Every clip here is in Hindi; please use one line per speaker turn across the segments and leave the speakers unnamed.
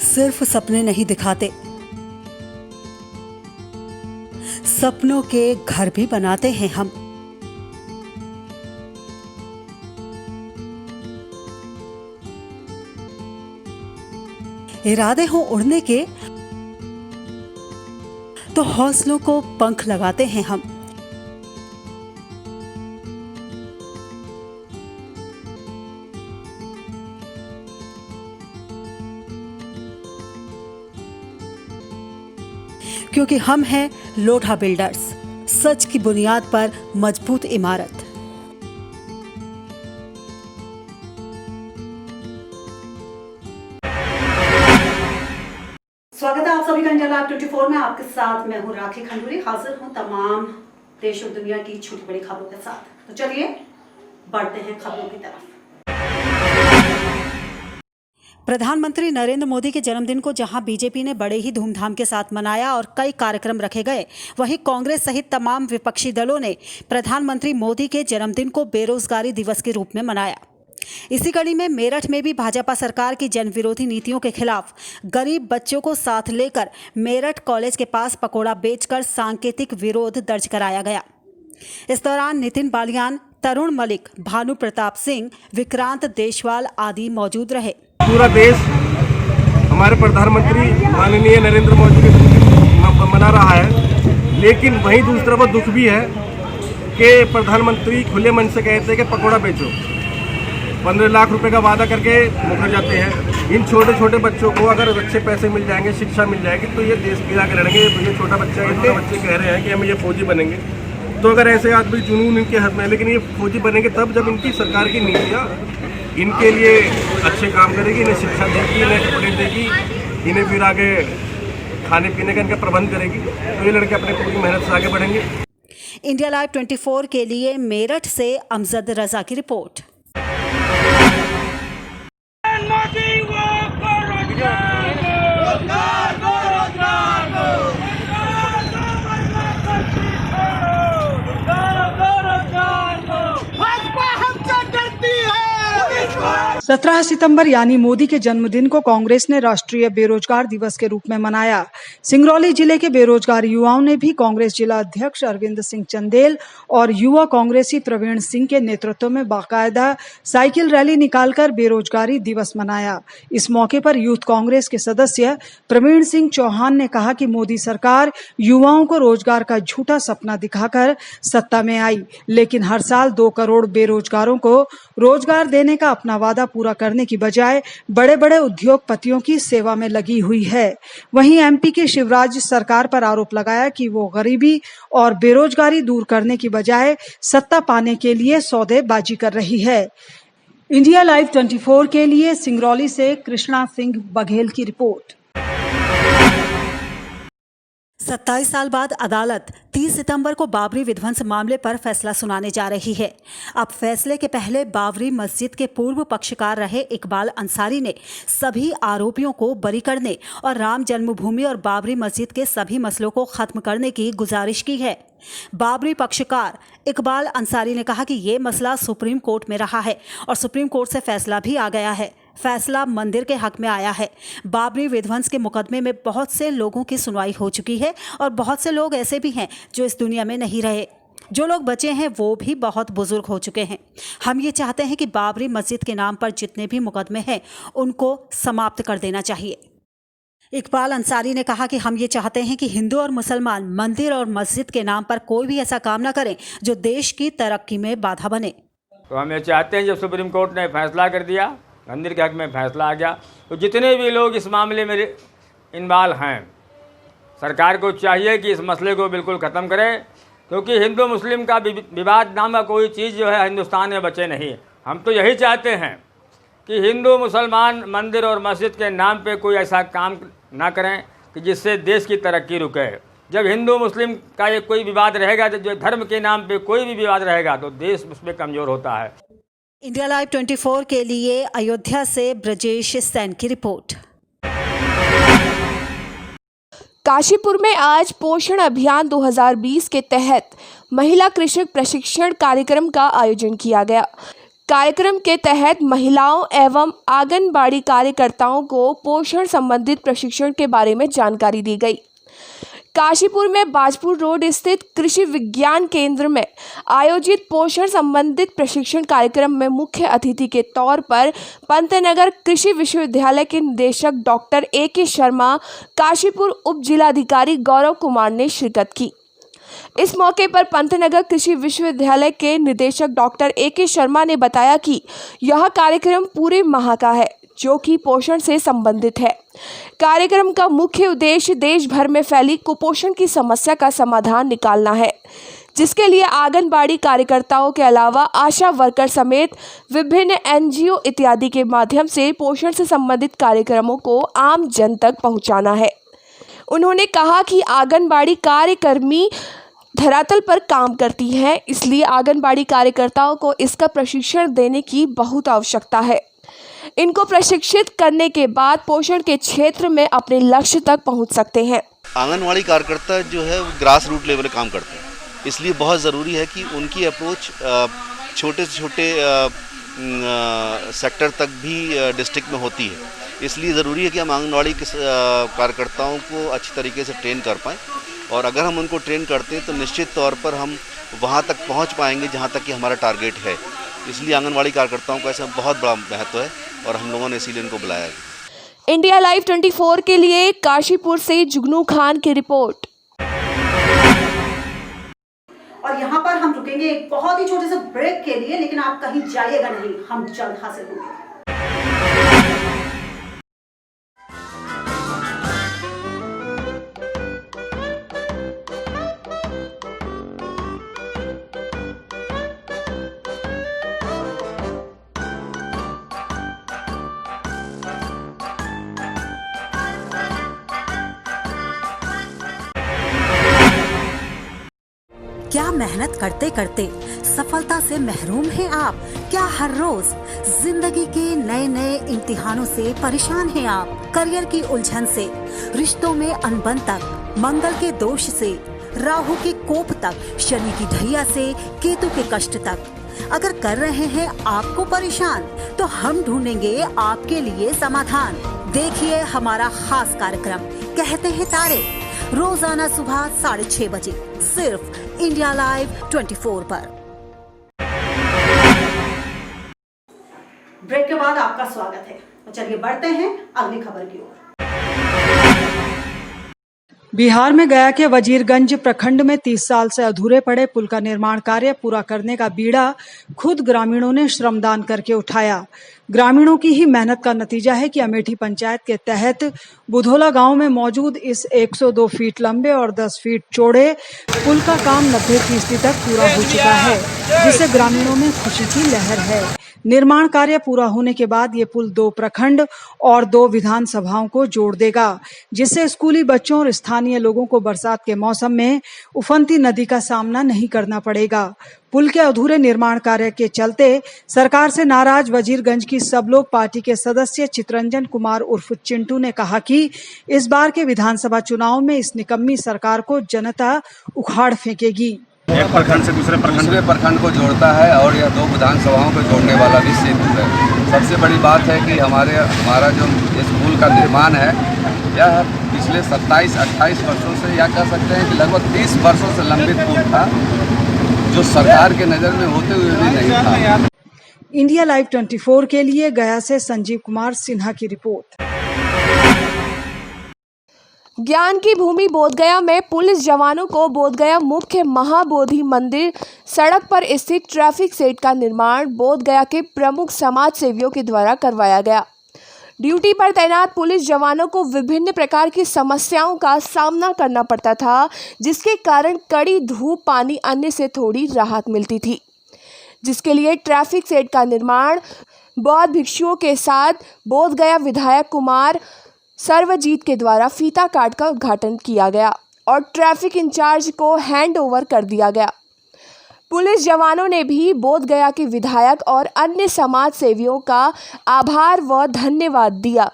सिर्फ सपने नहीं दिखाते, सपनों के घर भी बनाते हैं हम। इरादे हो उड़ने के तो हौसलों को पंख लगाते हैं हम। क्योंकि हम हैं लोढ़ा बिल्डर्स, सच की बुनियाद पर मजबूत इमारत। स्वागत है आप सभी का इंडिया लाइव 24 में। आपके साथ मैं हूं राखी खंडूरी, हाजिर हूं तमाम देश और दुनिया की छोटी बड़ी खबरों के साथ। तो चलिए बढ़ते हैं खबरों की तरफ। प्रधानमंत्री नरेंद्र मोदी के जन्मदिन को जहां बीजेपी ने बड़े ही धूमधाम के साथ मनाया और कई कार्यक्रम रखे गए, वहीं कांग्रेस सहित तमाम विपक्षी दलों ने प्रधानमंत्री मोदी के जन्मदिन को बेरोजगारी दिवस के रूप में मनाया। इसी कड़ी में मेरठ में भी भाजपा सरकार की जन विरोधी नीतियों के खिलाफ गरीब बच्चों को साथ लेकर मेरठ कॉलेज के पास पकोड़ा बेचकर सांकेतिक विरोध दर्ज कराया गया। इस दौरान नितिन बालियान, तरुण मलिक, भानु प्रताप सिंह, विक्रांत देशवाल आदि मौजूद रहे।
पूरा देश हमारे प्रधानमंत्री माननीय नरेंद्र मोदी के मना रहा है, लेकिन वहीं दूसरी तरफ दुख भी है कि प्रधानमंत्री खुले मन से कहते हैं कि पकौड़ा बेचो, 15 लाख रुपए का वादा करके मुकर जाते हैं। इन छोटे छोटे बच्चों को अगर अच्छे पैसे मिल जाएंगे, शिक्षा मिल जाएगी, तो ये देश गिरा के लड़ेंगे। ये छोटा बच्चा है, छोटे बच्चे कह रहे हैं कि हम ये फौजी बनेंगे, तो अगर ऐसे आदमी जुनून इनके हाथ में है, लेकिन ये फौजी बनेंगे तब जब इनकी सरकार की नीतियाँ इनके लिए अच्छे काम करेगी, इन्हें शिक्षा देगी, इन्हें कपड़े देगी, इन्हें फिर आगे खाने पीने का इनका प्रबंध करेगी, तो ये लड़के अपने पूरी मेहनत से आगे बढ़ेंगे।
इंडिया लाइव 24 के लिए मेरठ से अमजद रजा की रिपोर्ट।
17 सितंबर यानी मोदी के जन्मदिन को कांग्रेस ने राष्ट्रीय बेरोजगार दिवस के रूप में मनाया। सिंगरौली जिले के बेरोजगार युवाओं ने भी कांग्रेस जिला अध्यक्ष अरविंद सिंह चंदेल और युवा कांग्रेसी प्रवीण सिंह के नेतृत्व में बाकायदा साइकिल रैली निकालकर बेरोजगारी दिवस मनाया। इस मौके पर यूथ कांग्रेस के सदस्य प्रवीण सिंह चौहान ने कहा कि मोदी सरकार युवाओं को रोजगार का झूठा सपना दिखाकर सत्ता में आई, लेकिन हर साल 2 करोड़ बेरोजगारों को रोजगार देने का अपना वादा पूरा करने की बजाय बड़े बड़े उद्योगपतियों की सेवा में लगी हुई है। वहीं एमपी के शिवराज सरकार पर आरोप लगाया कि वो गरीबी और बेरोजगारी दूर करने की बजाय सत्ता पाने के लिए सौदेबाजी कर रही है। इंडिया लाइव 24 के लिए सिंगरौली से कृष्णा सिंह बघेल की रिपोर्ट।
27 साल बाद अदालत 30 सितंबर को बाबरी विध्वंस मामले पर फैसला सुनाने जा रही है। अब फैसले के पहले बाबरी मस्जिद के पूर्व पक्षकार रहे इकबाल अंसारी ने सभी आरोपियों को बरी करने और राम जन्मभूमि और बाबरी मस्जिद के सभी मसलों को खत्म करने की गुजारिश की है। बाबरी पक्षकार इकबाल अंसारी ने कहा कि ये मसला सुप्रीम कोर्ट में रहा है और सुप्रीम कोर्ट से फैसला भी आ गया है। फैसला मंदिर के हक में आया है। बाबरी विध्वंस के मुकदमे में बहुत से लोगों की सुनवाई हो चुकी है और बहुत से लोग ऐसे भी हैं जो इस दुनिया में नहीं रहे। जो लोग बचे हैं वो भी बहुत बुजुर्ग हो चुके हैं। हम ये चाहते हैं कि बाबरी मस्जिद के नाम पर जितने भी मुकदमे हैं उनको समाप्त कर देना चाहिए। इकबाल अंसारी ने कहा कि हम ये चाहते हैं कि हिंदू और मुसलमान मंदिर और मस्जिद के नाम पर कोई भी ऐसा काम ना करें जो देश की तरक्की में बाधा बने।
तो हम ये चाहते हैं, जब सुप्रीम कोर्ट ने फैसला कर दिया, मंदिर के हक में फैसला आ गया, तो जितने भी लोग इस मामले में इन्वॉल्व हैं, सरकार को चाहिए कि इस मसले को बिल्कुल ख़त्म करे, क्योंकि हिंदू मुस्लिम का विवाद नाम का कोई चीज़ जो है हिंदुस्तान में बचे नहीं। हम तो यही चाहते हैं कि हिंदू मुसलमान मंदिर और मस्जिद के नाम पे कोई ऐसा काम ना करें कि जिससे देश की तरक्की रुके। जब हिंदू मुस्लिम का ये कोई विवाद रहेगा, जो धर्म के नाम पे कोई भी विवाद रहेगा, तो देश उसमें कमज़ोर होता है।
इंडिया लाइव 24 के लिए अयोध्या से ब्रजेश सैन की रिपोर्ट।
काशीपुर में आज पोषण अभियान 2020 के तहत महिला कृषक प्रशिक्षण कार्यक्रम का आयोजन किया गया। कार्यक्रम के तहत महिलाओं एवं आंगनबाड़ी कार्यकर्ताओं को पोषण संबंधित प्रशिक्षण के बारे में जानकारी दी गई। काशीपुर में बाजपुर रोड स्थित कृषि विज्ञान केंद्र में आयोजित पोषण संबंधित प्रशिक्षण कार्यक्रम में मुख्य अतिथि के तौर पर पंतनगर कृषि विश्वविद्यालय के निदेशक डॉक्टर ए.के. शर्मा, काशीपुर उप जिलाधिकारी गौरव कुमार ने शिरकत की। इस मौके पर पंतनगर कृषि विश्वविद्यालय के निदेशक डॉक्टर ए.के. शर्मा ने बताया कि यह कार्यक्रम पूरे माह का है, जो कि पोषण से संबंधित है। कार्यक्रम का मुख्य उद्देश्य देश भर में फैली कुपोषण की समस्या का समाधान निकालना है, जिसके लिए आंगनबाड़ी कार्यकर्ताओं के अलावा आशा वर्कर समेत विभिन्न एनजीओ इत्यादि के माध्यम से पोषण से संबंधित कार्यक्रमों को आम जन तक पहुंचाना है। उन्होंने कहा कि आंगनबाड़ी कार्यकर्मी धरातल पर काम करती हैं, इसलिए आंगनबाड़ी कार्यकर्ताओं को इसका प्रशिक्षण देने की बहुत आवश्यकता है। इनको प्रशिक्षित करने के बाद पोषण के क्षेत्र में अपने लक्ष्य तक पहुंच सकते हैं।
आंगनवाड़ी कार्यकर्ता जो है वो ग्रास रूट लेवल पे काम करते हैं, इसलिए बहुत ज़रूरी है कि उनकी अप्रोच छोटे से छोटे सेक्टर तक भी डिस्ट्रिक्ट में होती है। इसलिए ज़रूरी है कि हम आंगनवाड़ी कार्यकर्ताओं को अच्छी तरीके से ट्रेन कर पाएँ, और अगर हम उनको ट्रेन करते हैं तो निश्चित तौर पर हम वहाँ तक पहुँच पाएंगे जहाँ तक कि हमारा टारगेट है। इसलिए आंगनवाड़ी कार्यकर्ताओं का ऐसा बहुत बड़ा महत्व है और हम लोगों ने इसीलिए इनको बुलाया है।
इंडिया लाइव 24 के लिए काशीपुर से जुगनू खान की रिपोर्ट।
और यहाँ पर हम रुकेंगे एक बहुत ही छोटे से ब्रेक के लिए, लेकिन आप कहीं जाइएगा नहीं, हम जल्द हाजिर होंगे। क्या मेहनत करते करते सफलता से महरूम हैं आप? क्या हर रोज जिंदगी के नए नए इम्तिहानों से परेशान हैं आप? करियर की उलझन से, रिश्तों में अनबन तक, मंगल के दोष से, राहु के कोप तक, शनि की ढैया से केतु के कष्ट तक अगर कर रहे हैं आपको परेशान, तो हम ढूंढेंगे आपके लिए समाधान। देखिए हमारा खास कार्यक्रम कहते हैं तारे, रोजाना सुबह 6:30 बजे सिर्फ इंडिया लाइव 24 पर। ब्रेक के बाद आपका स्वागत है। तो चलिए बढ़ते हैं अगली खबर की ओर।
बिहार में गया के वजीरगंज प्रखंड में 30 साल से अधूरे पड़े पुल का निर्माण कार्य पूरा करने का बीड़ा खुद ग्रामीणों ने श्रमदान करके उठाया। ग्रामीणों की ही मेहनत का नतीजा है कि अमेठी पंचायत के तहत बुधोला गांव में मौजूद इस 102 फीट लंबे और 10 फीट चौड़े पुल का काम 90% तक पूरा हो चुका है, जिससे ग्रामीणों में खुशी की लहर है। निर्माण कार्य पूरा होने के बाद ये पुल 2 प्रखंड और 2 विधानसभाओं को जोड़ देगा, जिससे स्कूली बच्चों और स्थानीय लोगों को बरसात के मौसम में उफनती नदी का सामना नहीं करना पड़ेगा। पुल के अधूरे निर्माण कार्य के चलते सरकार से नाराज वजीरगंज की सब लोग पार्टी के सदस्य चितरंजन कुमार उर्फ चिंटू ने कहा कि इस बार के विधानसभा चुनाव में इस निकम्मी सरकार को जनता उखाड़ फेंकेगी।
एक प्रखंड से दूसरे प्रखंड को जोड़ता है और यह 2 विधानसभाओं को जोड़ने वाला भी सेतु है। सबसे बड़ी बात है कि हमारा जो इस पुल का निर्माण है, यह पिछले 27-28 वर्षों से, या कह सकते हैं कि लगभग 30 वर्षों से लंबित पुल था, जो सरकार के नज़र में होते हुए भी नहीं था।
इंडिया लाइव 24 के लिए गया से संजीव कुमार सिन्हा की रिपोर्ट।
ज्ञान की भूमि बोधगया में पुलिस जवानों को बोधगया मुख्य महाबोधि मंदिर सड़क पर स्थित ट्रैफिक सेट का निर्माण बोधगया के प्रमुख समाज सेवियों के द्वारा करवाया गया। ड्यूटी पर तैनात पुलिस जवानों को विभिन्न प्रकार की समस्याओं का सामना करना पड़ता था, जिसके कारण कड़ी धूप, पानी आने से थोड़ी राहत मिलती थी, जिसके लिए ट्रैफिक सेट का निर्माण बौद्ध भिक्षुओं के साथ बोधगया विधायक कुमार सर्वजीत के द्वारा फीता काट का उद्घाटन किया गया और ट्रैफिक इंचार्ज को हैंड ओवर कर दिया गया। पुलिस जवानों ने भी बोधगया के विधायक और अन्य समाज सेवियों का आभार व धन्यवाद दिया।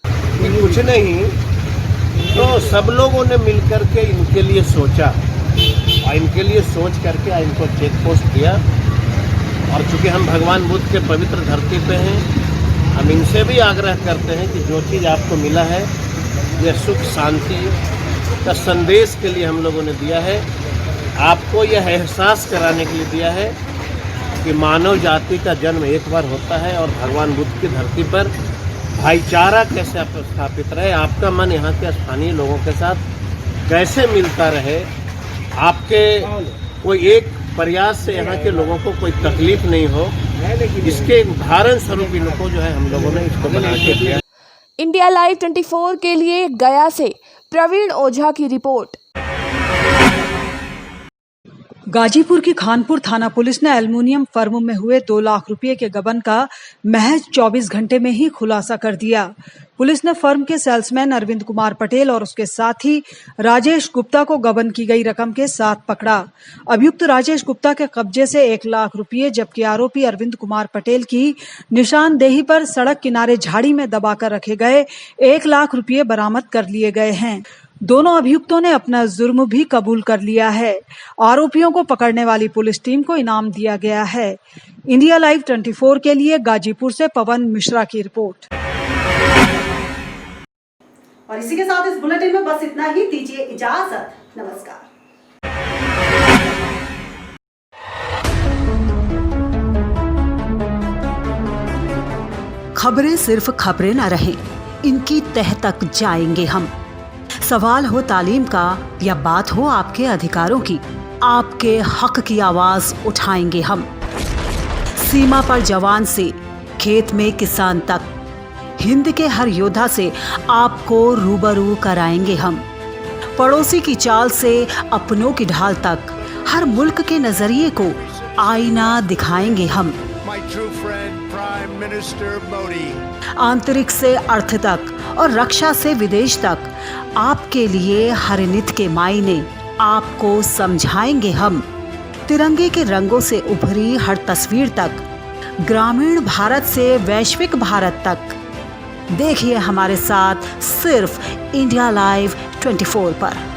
कुछ नहीं तो सब लोगों ने मिलकर के इनके लिए सोचा और इनके लिए सोच करके इनको चेक पोस्ट किया। और चूँकि हम भगवान बुद्ध के पवित्र धरती पे हैं, हम इनसे भी आग्रह करते हैं कि जो चीज़ आपको मिला है यह सुख शांति का संदेश के लिए हम लोगों ने दिया है। आपको यह एहसास कराने के लिए दिया है कि मानव जाति का जन्म एक बार होता है और भगवान बुद्ध की धरती पर भाईचारा कैसे स्थापित रहे, आपका मन यहाँ के स्थानीय लोगों के साथ कैसे मिलता रहे, आपके कोई एक प्रयास से यहाँ के लोगों को कोई तकलीफ नहीं हो, इसके उदाहरण स्वरूप इनको जो है हम लोगों ने इसको बना के दिया।
इंडिया लाइव 24 के लिए गया से प्रवीण ओझा की रिपोर्ट।
गाजीपुर की खानपुर थाना पुलिस ने एल्युमिनियम फर्म में हुए 2 लाख रुपए के गबन का महज 24 घंटे में ही खुलासा कर दिया। पुलिस ने फर्म के सेल्समैन अरविंद कुमार पटेल और उसके साथी राजेश गुप्ता को गबन की गई रकम के साथ पकड़ा। अभियुक्त राजेश गुप्ता के कब्जे से 1 लाख रुपए, जबकि आरोपी अरविंद कुमार पटेल की निशानदेही पर सड़क किनारे झाड़ी में दबाकर रखे गए 1 लाख रुपए बरामद कर लिए गए हैं। दोनों अभियुक्तों ने अपना जुर्म भी कबूल कर लिया है। आरोपियों को पकड़ने वाली पुलिस टीम को इनाम दिया गया है। इंडिया लाइव 24 के लिए गाजीपुर से पवन मिश्रा की रिपोर्ट।
और इसी के साथ इस बुलेटिन में बस इतना ही। दीजिए इजाजत। नमस्कार। खबरें सिर्फ खबरें न रहें, इनकी तह तक जाएंगे हम। सवाल हो तालीम का या बात हो आपके अधिकारों की, आपके हक की आवाज उठाएंगे हम। सीमा पर जवान से खेत में किसान तक, हिंद के हर योद्धा से आपको रूबरू कराएंगे हम। पड़ोसी की चाल से अपनों की ढाल तक, हर मुल्क के नजरिए को आईना दिखाएंगे हम। आंतरिक से अर्थ तक और रक्षा से विदेश तक, आपके लिए हर नित के मायने आपको समझाएंगे हम। तिरंगे के रंगों से उभरी हर तस्वीर तक, ग्रामीण भारत से वैश्विक भारत तक, देखिए हमारे साथ सिर्फ इंडिया लाइव 24 पर।